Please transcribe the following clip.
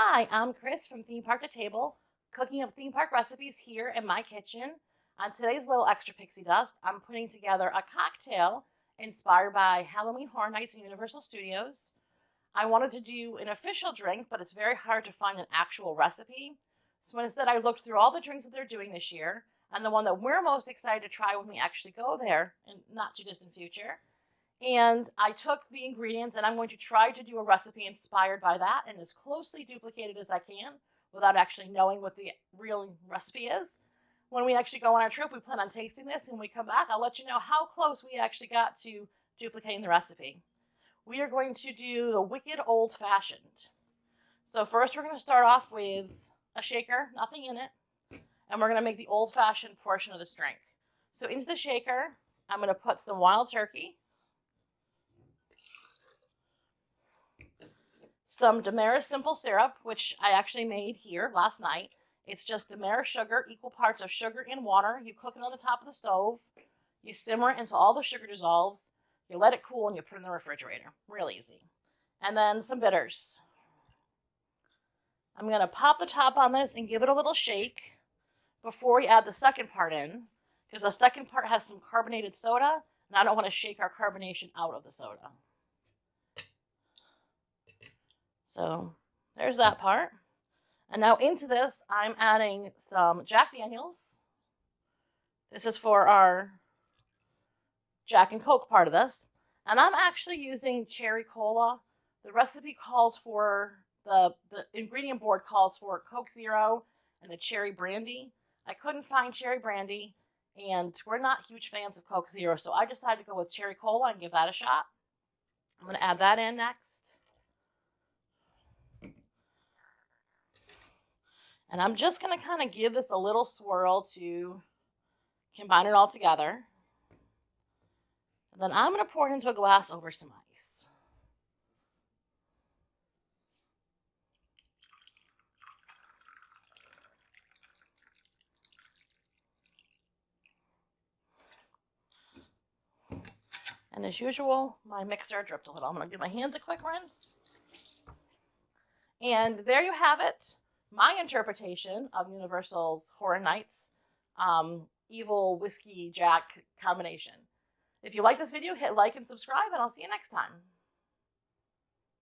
Hi, I'm Kris from Theme Park to Table, cooking up theme park recipes here in my kitchen. On today's little extra pixie dust, I'm putting together a cocktail inspired by Halloween Horror Nights in Universal Studios. I wanted to do an official drink, but it's very hard to find an actual recipe. So instead, I looked through all the drinks that they're doing this year, and the one that we're most excited to try when we actually go there in not too distant future. And I took the ingredients and I'm going to try to do a recipe inspired by that and as closely duplicated as I can without actually knowing what the real recipe is. When we actually go on our trip, we plan on tasting this. And when we come back, I'll let you know how close we actually got to duplicating the recipe. We are going to do the Wicked Old Fashioned. So first we're going to start off with a shaker, nothing in it. And we're going to make the old fashioned portion of this drink. So into the shaker, I'm going to put some wild turkey, some Demera simple syrup, which I actually made here last night. It's just Demera sugar, equal parts of sugar and water. You cook it on the top of the stove. You simmer it until all the sugar dissolves. You let it cool and you put it in the refrigerator. Real easy. And then some bitters. I'm going to pop the top on this and give it a little shake before we add the second part in, because the second part has some carbonated soda, and I don't want to shake our carbonation out of the soda. So there's that part. And now into this, I'm adding some Jack Daniels. This is for our Jack and Coke part of this. And I'm actually using cherry cola. The recipe calls for, the ingredient board calls for Coke Zero and a Cherry Brandy. I couldn't find Cherry Brandy, and we're not huge fans of Coke Zero, so I decided to go with cherry cola and give that a shot. I'm going to add that in next. And I'm just going to kind of give this a little swirl to combine it all together. And then I'm going to pour it into a glass over some ice. And as usual, my mixer dripped a little. I'm going to give my hands a quick rinse. And there you have it. My interpretation of Universal's Horror Nights Evil Whiskey Jack combination. If you like this video, hit like and subscribe, and I'll see you next time.